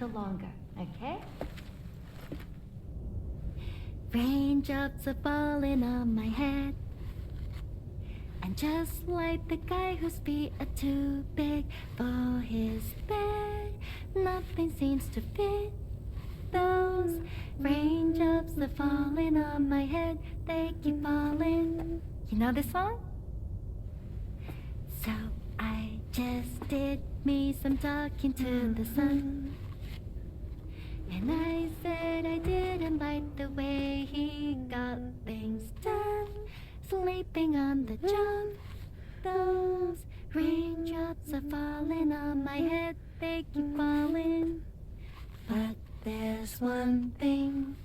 little longer, okay? Raindrops are falling on my head, and just like the guy whose feet are too big for his bed, nothing seems to fit. Those raindrops are falling on my head, they keep falling. You know this song? So I just did me some talking to the sun, and I said I didn't like the way he got things done, sleeping on the job. Those raindrops are falling on my head, they keep falling. But there's one thing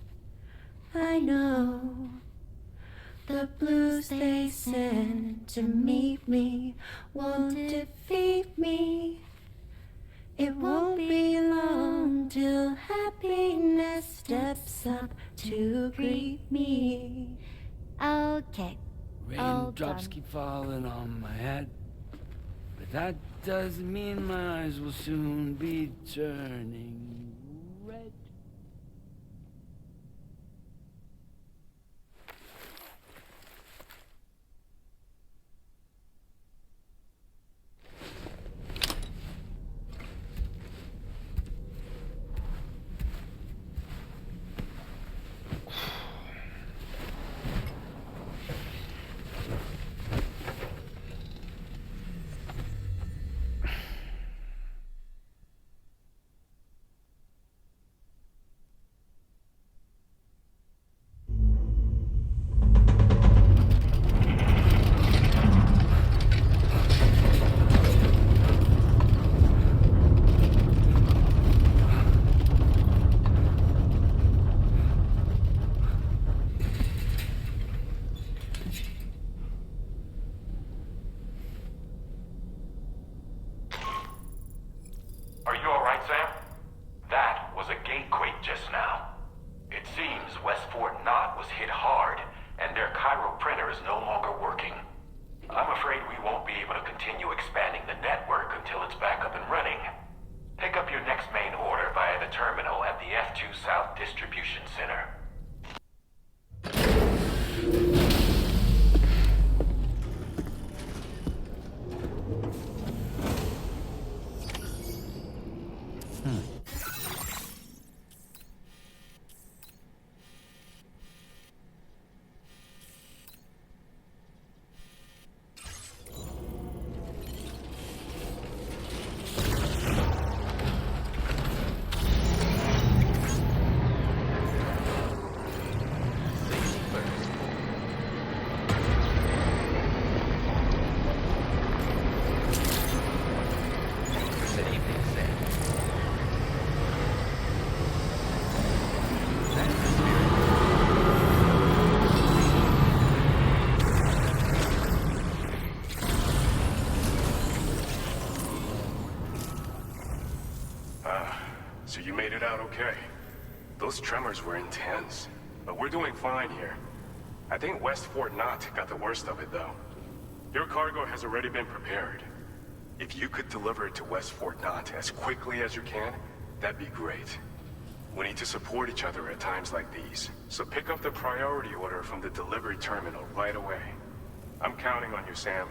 I know, the blues they send to meet me won't defeat me. It won't be long till happiness steps up to greet me. Okay. Raindrops keep falling on my head, but that doesn't mean my eyes will soon be turning red. So you made it out okay. Those tremors were intense, but we're doing fine here. I think West Fort Knott got the worst of it, though. Your cargo has already been prepared. If you could deliver it to West Fort Knott as quickly as you can, that'd be great. We need to support each other at times like these, so pick up the priority order from the delivery terminal right away. I'm counting on you, Sam.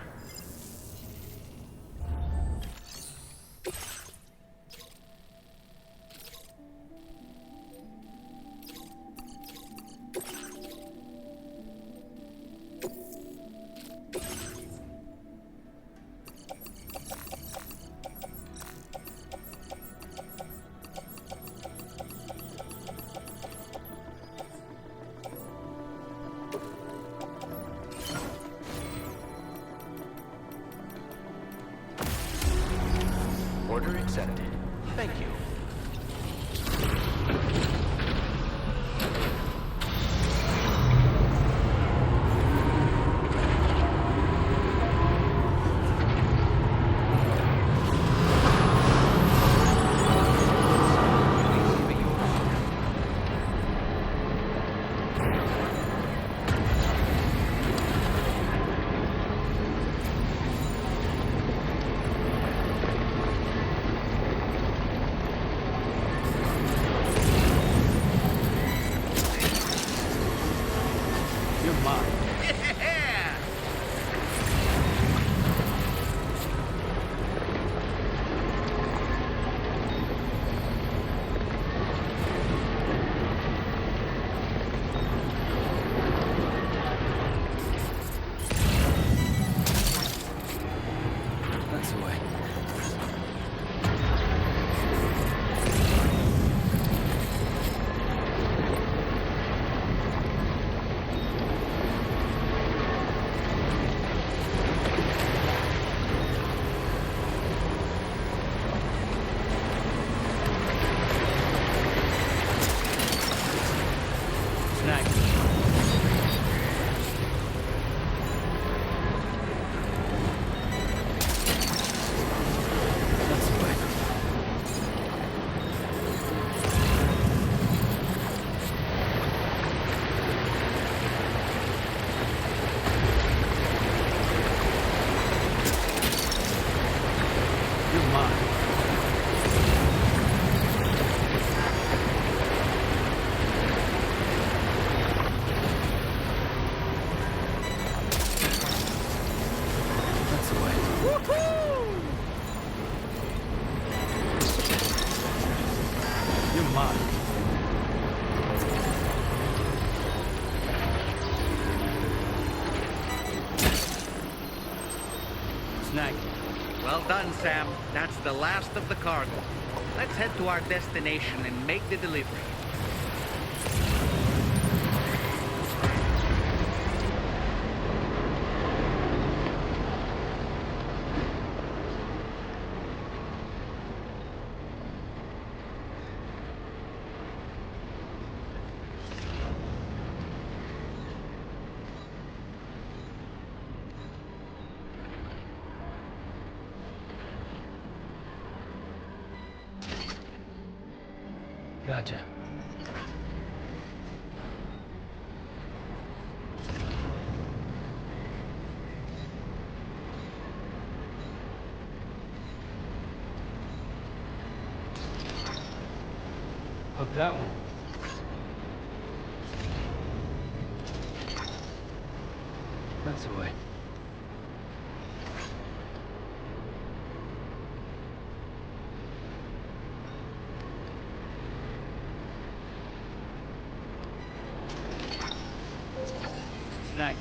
Order accepted. Thank you. You're mine. Yeah! That's the way. Snack. That's the way. You're mine. That's the way. You're mine. Snack. Well done, Sam. That's the last of the cargo. Let's head to our destination and make the delivery. Gotcha. Hook that one. That's the way. Snack.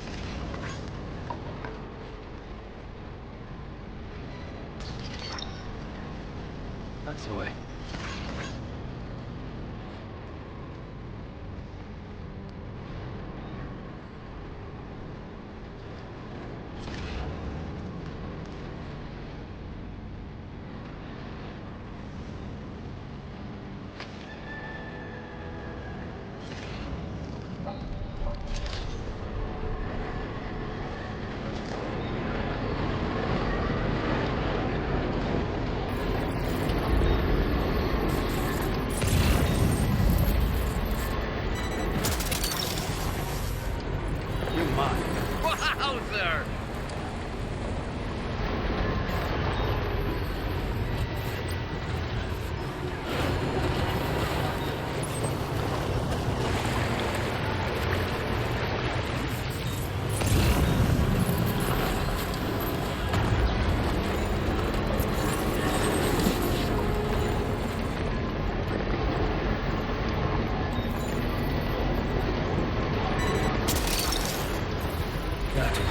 That's the way. You're mine. Wowzer! Gotcha.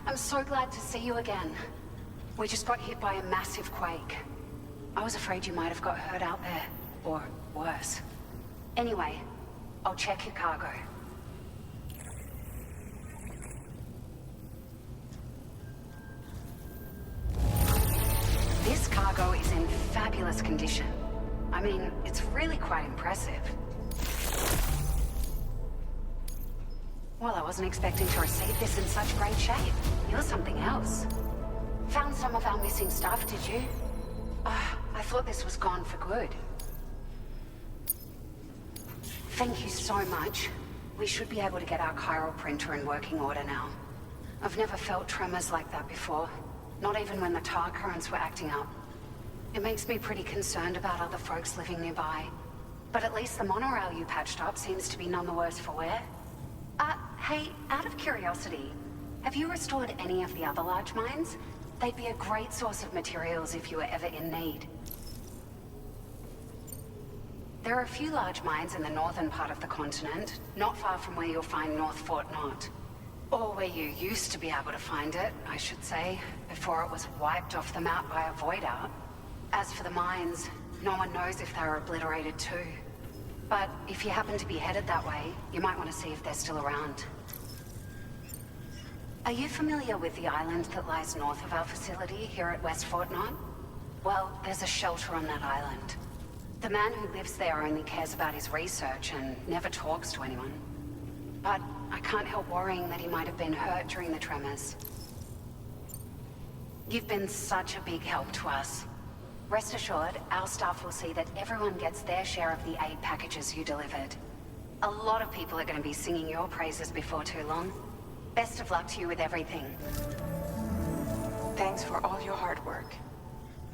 I'm so glad to see you again. We just got hit by a massive quake. I was afraid you might have got hurt out there, or worse. Anyway, I'll check your cargo. This cargo is in fabulous condition. I mean, it's really quite impressive. Well, I wasn't expecting to receive this in such great shape. You're something else. Found some of our missing stuff, did you? I thought this was gone for good. Thank you so much. We should be able to get our chiral printer in working order now. I've never felt tremors like that before. Not even when the tar currents were acting up. It makes me pretty concerned about other folks living nearby. But at least the monorail you patched up seems to be none the worse for wear. Hey, out of curiosity, have you restored any of the other large mines? They'd be a great source of materials if you were ever in need. There are a few large mines in the northern part of the continent, not far from where you'll find North Fort Knot. Or where you used to be able to find it, I should say, before it was wiped off the map by a void out. As for the mines, no one knows if they were obliterated too. But if you happen to be headed that way, you might want to see if they're still around. Are you familiar with the island that lies north of our facility here at West Fort Knot? Well, there's a shelter on that island. The man who lives there only cares about his research and never talks to anyone. But I can't help worrying that he might have been hurt during the tremors. You've been such a big help to us. Rest assured, our staff will see that everyone gets their share of the aid packages you delivered. A lot of people are going to be singing your praises before too long. Best of luck to you with everything. Thanks for all your hard work.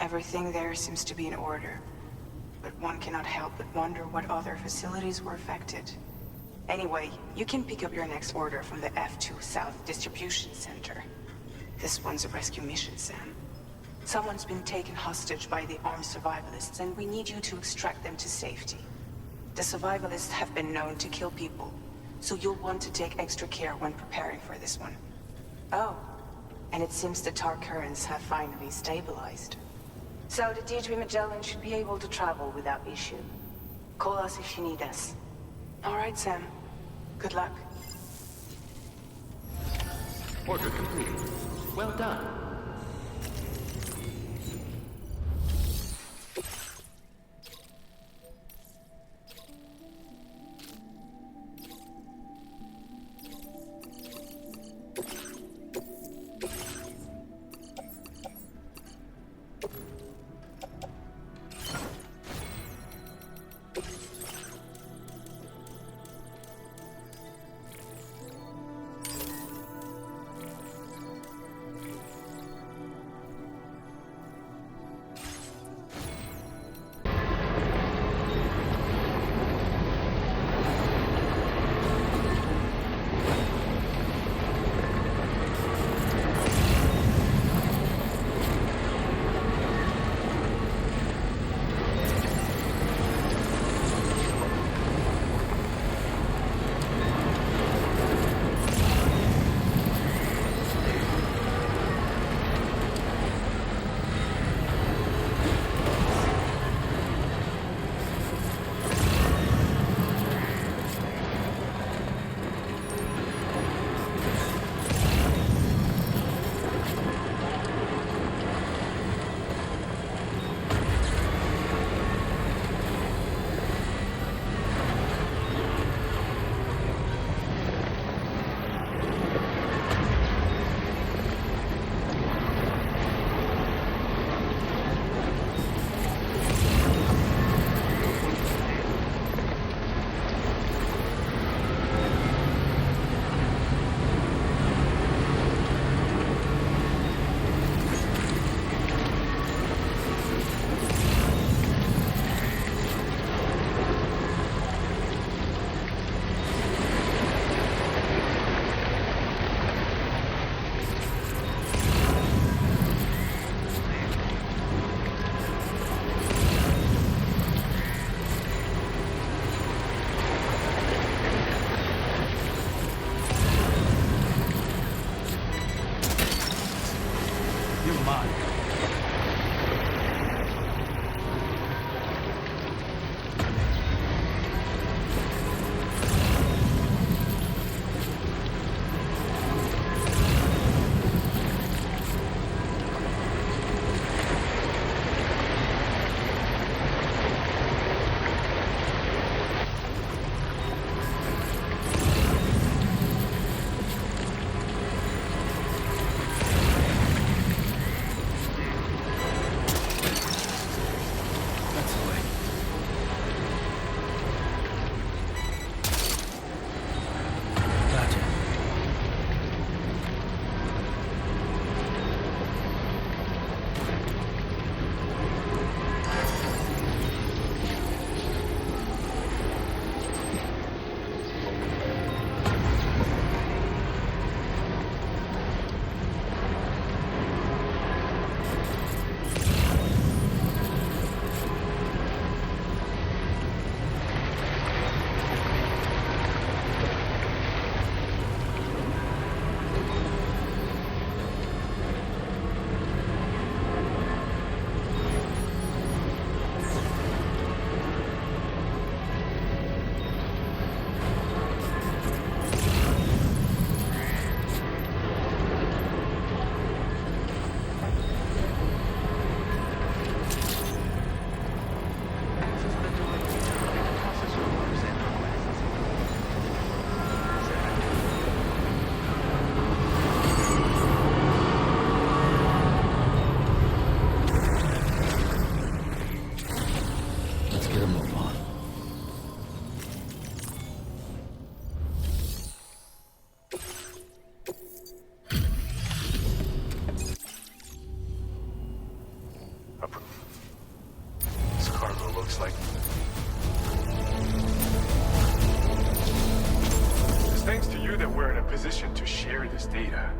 Everything there seems to be in order. But one cannot help but wonder what other facilities were affected. Anyway, you can pick up your next order from the F2 South Distribution Center. This one's a rescue mission, Sam. Someone's been taken hostage by the armed survivalists, and we need you to extract them to safety. The survivalists have been known to kill people, so you'll want to take extra care when preparing for this one. Oh, and it seems the tar currents have finally stabilized. So the D3 Magellan should be able to travel without issue. Call us if you need us. All right, Sam. Good luck. Order complete. Well done. on. Position to share this data.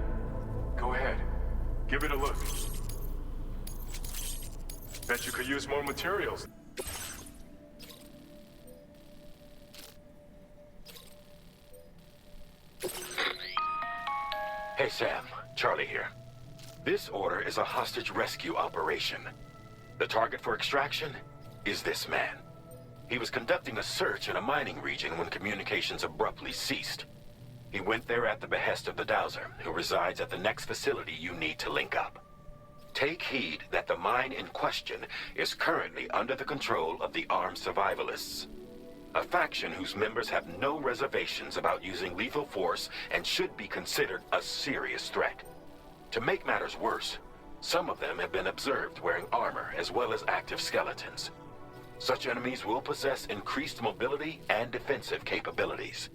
Go ahead. Give it a look. Bet you could use more materials. Hey Sam, Charlie here. This order is a hostage rescue operation. The target for extraction is this man. He was conducting a search in a mining region when communications abruptly ceased. He went there at the behest of the Dowser, who resides at the next facility you need to link up. Take heed that the mine in question is currently under the control of the armed survivalists, a faction whose members have no reservations about using lethal force and should be considered a serious threat. To make matters worse, some of them have been observed wearing armor as well as active skeletons. Such enemies will possess increased mobility and defensive capabilities.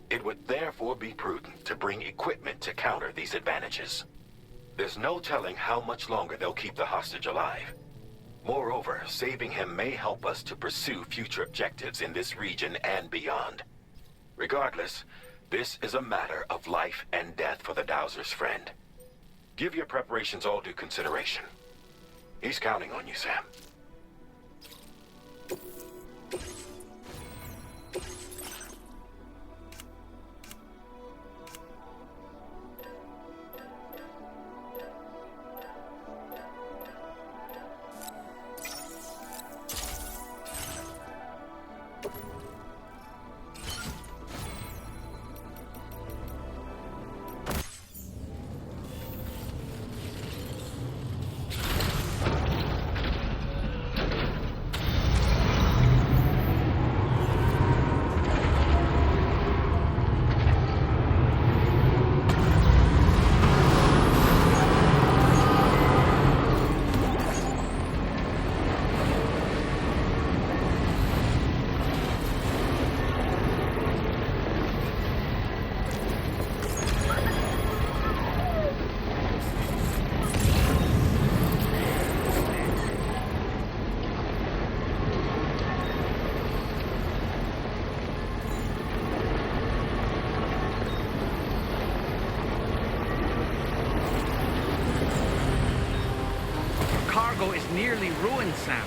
It would therefore be prudent to bring equipment to counter these advantages. There's no telling how much longer they'll keep the hostage alive. Moreover, saving him may help us to pursue future objectives in this region and beyond. Regardless, this is a matter of life and death for the Dowser's friend. Give your preparations all due consideration. He's counting on you, Sam. Cargo is nearly ruined, Sam.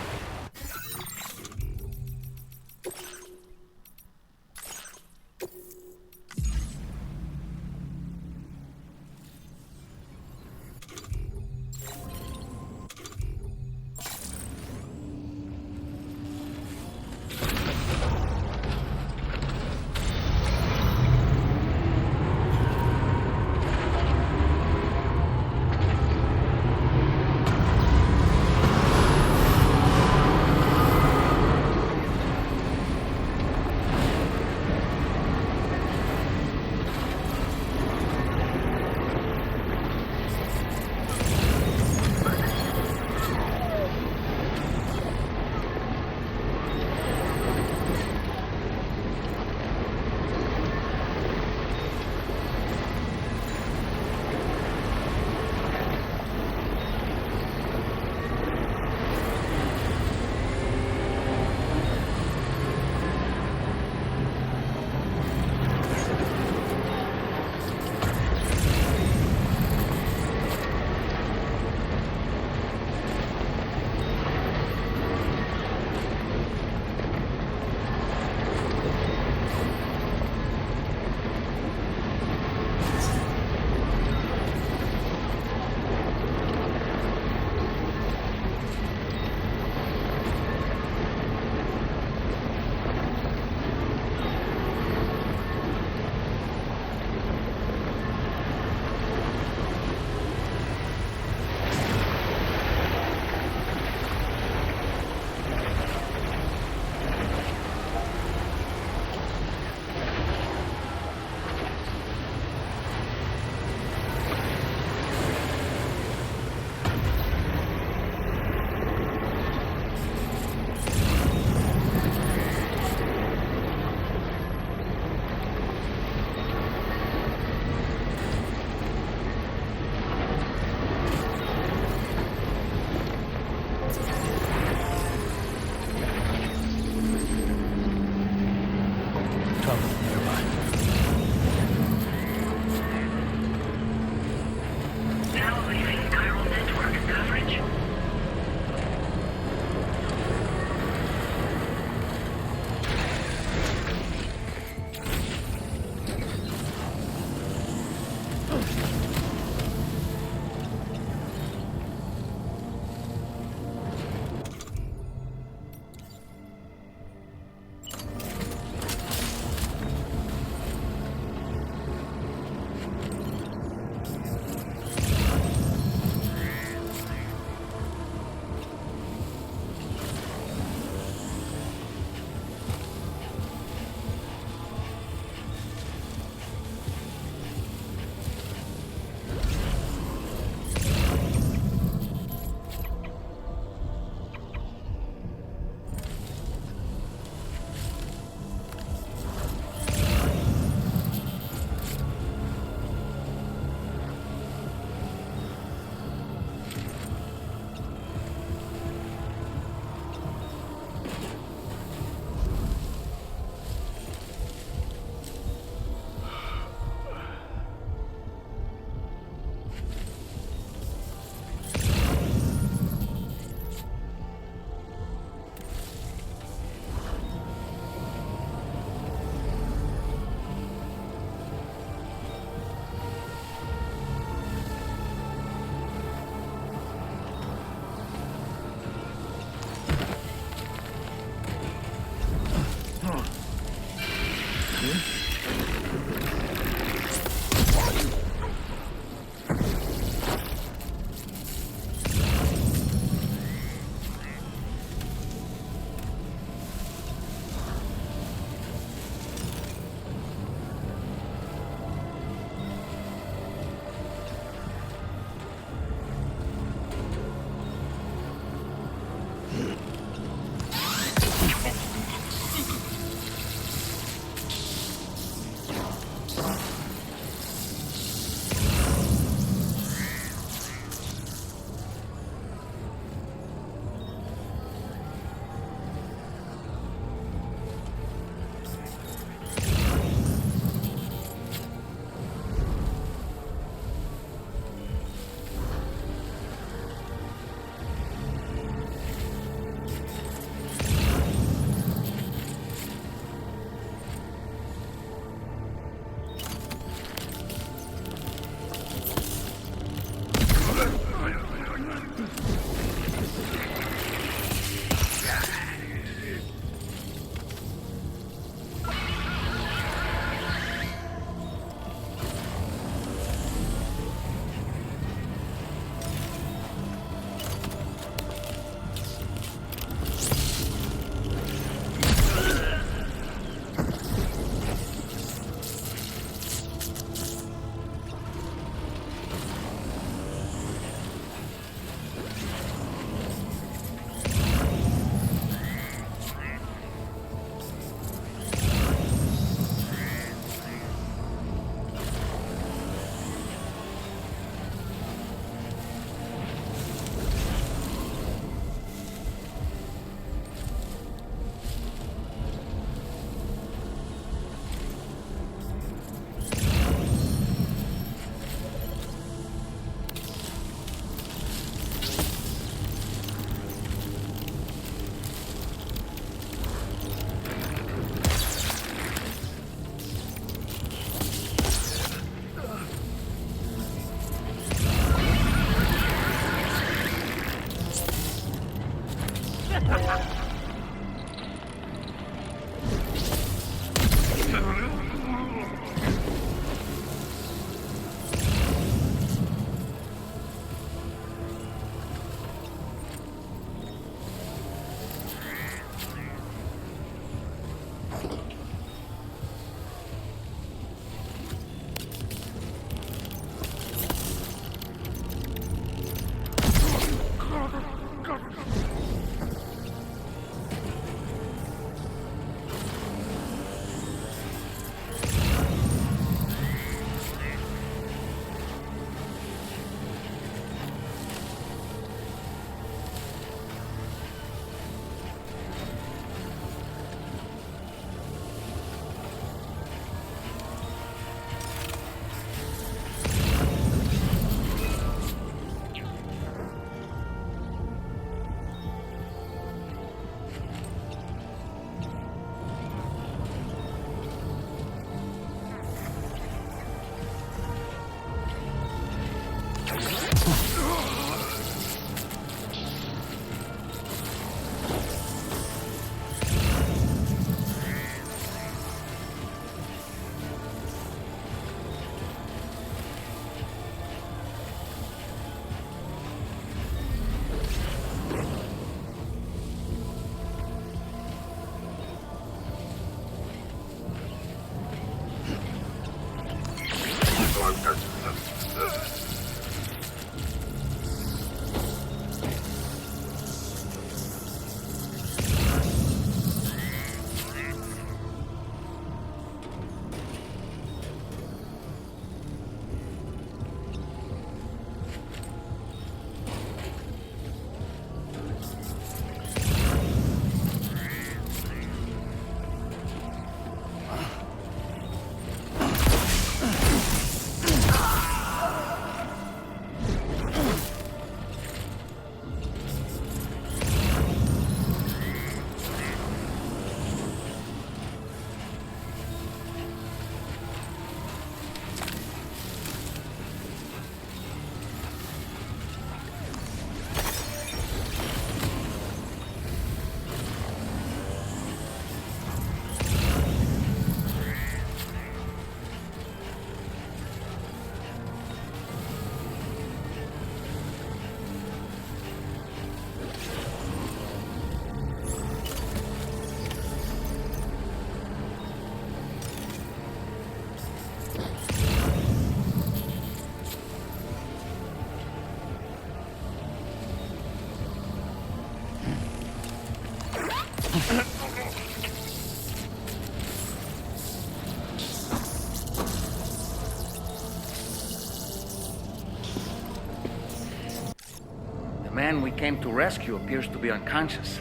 The man we came to rescue appears to be unconscious.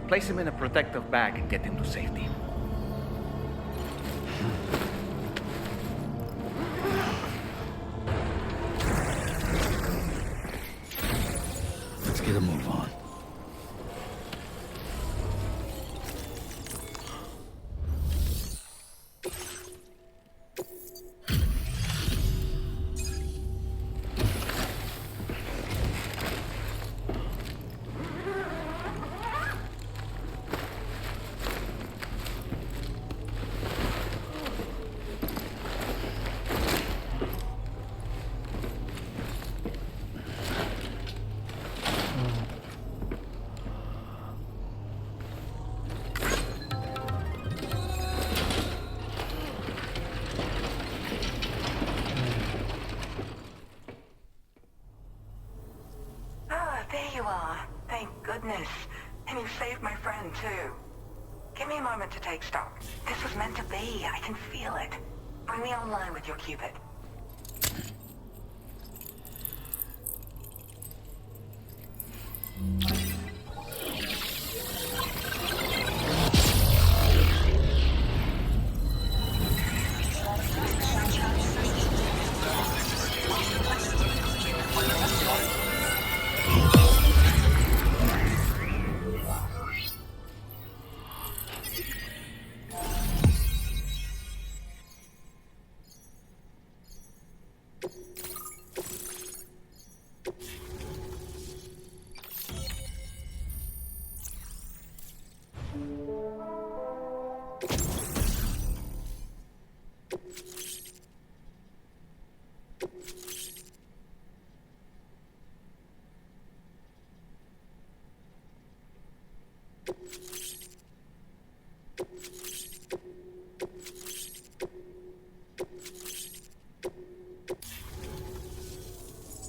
Place him in a protective bag and get him to safety. Let's get a move on. There you are. Thank goodness. And you saved my friend, too. Give me a moment to take stock. This was meant to be. I can feel it. Bring me online with your Cupid.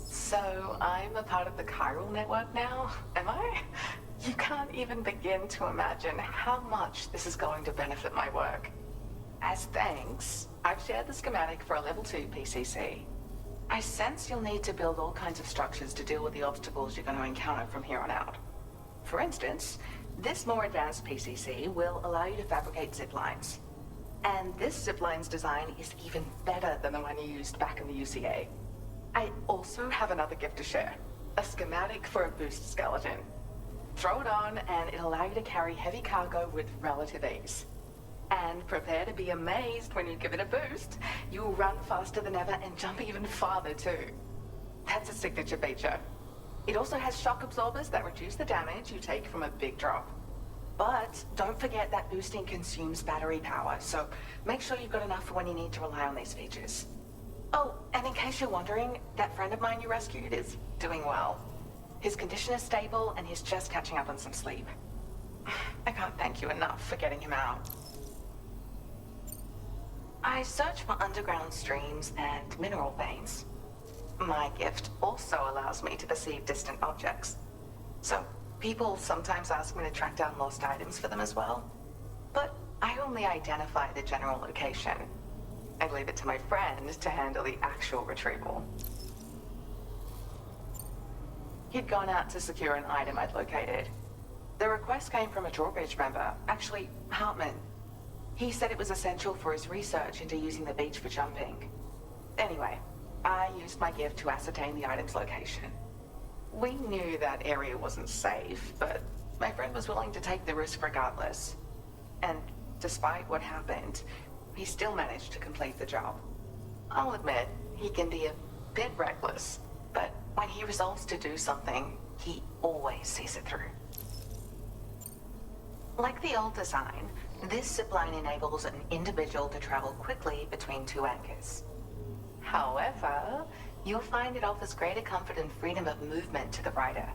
So, I'm a part of the chiral network now, am I? You can't even begin to imagine how much this is going to benefit my work. As thanks, I've shared the schematic for a level 2 PCC. I sense you'll need to build all kinds of structures to deal with the obstacles you're going to encounter from here on out. For instance, this more advanced PCC will allow you to fabricate zip lines. And this zip line's design is even better than the one you used back in the UCA. I also have another gift to share. A schematic for a boost skeleton. Throw it on and it'll allow you to carry heavy cargo with relative ease. And prepare to be amazed when you give it a boost. You'll run faster than ever and jump even farther too. That's a signature feature. It also has shock absorbers that reduce the damage you take from a big drop. But don't forget that boosting consumes battery power, so make sure you've got enough for when you need to rely on these features. Oh, and in case you're wondering, that friend of mine you rescued is doing well. His condition is stable and he's just catching up on some sleep. I can't thank you enough for getting him out. I search for underground streams and mineral veins. My gift also allows me to perceive distant objects. So, people sometimes ask me to track down lost items for them as well. But I only identify the general location. I leave it to my friend to handle the actual retrieval. He'd gone out to secure an item I'd located. The request came from a drawbridge member, actually, Hartman. He said it was essential for his research into using the beach for jumping. Anyway, I used my gift to ascertain the item's location. We knew that area wasn't safe, but my friend was willing to take the risk regardless. And despite what happened, he still managed to complete the job. I'll admit, he can be a bit reckless, but when he resolves to do something, he always sees it through. Like the old design, this zipline enables an individual to travel quickly between two anchors. However, you'll find it offers greater comfort and freedom of movement to the rider.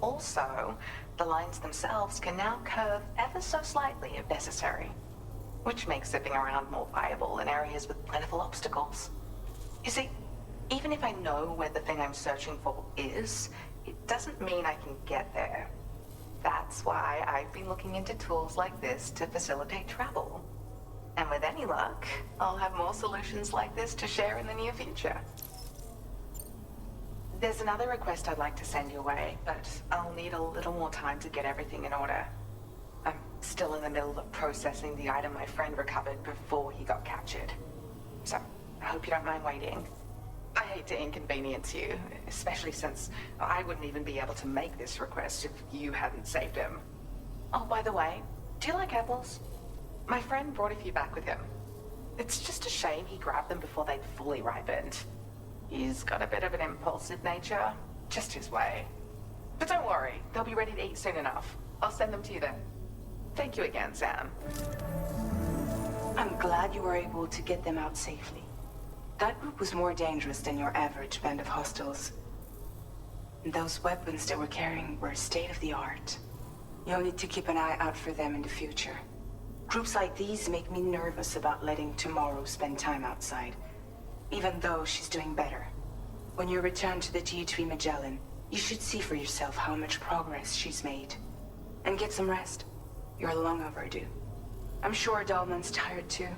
Also, the lines themselves can now curve ever so slightly if necessary, which makes zipping around more viable in areas with plentiful obstacles. You see, even if I know where the thing I'm searching for is, it doesn't mean I can get there. That's why I've been looking into tools like this to facilitate travel. And with any luck, I'll have more solutions like this to share in the near future. There's another request I'd like to send your way, but I'll need a little more time to get everything in order. I'm still in the middle of processing the item my friend recovered before he got captured. So, I hope you don't mind waiting. I hate to inconvenience you, especially since I wouldn't even be able to make this request if you hadn't saved him. Oh, by the way, do you like apples? My friend brought a few back with him. It's just a shame he grabbed them before they'd fully ripened. He's got a bit of an impulsive nature, just his way. But don't worry, they'll be ready to eat soon enough. I'll send them to you then. Thank you again, Sam. I'm glad you were able to get them out safely. That group was more dangerous than your average band of hostiles. Those weapons they were carrying were state-of-the-art. You'll need to keep an eye out for them in the future. Groups like these make me nervous about letting Tomorrow spend time outside, even though she's doing better. When you return to the G3 Magellan, you should see for yourself how much progress she's made. And get some rest. You're long overdue. I'm sure Dahlman's tired too.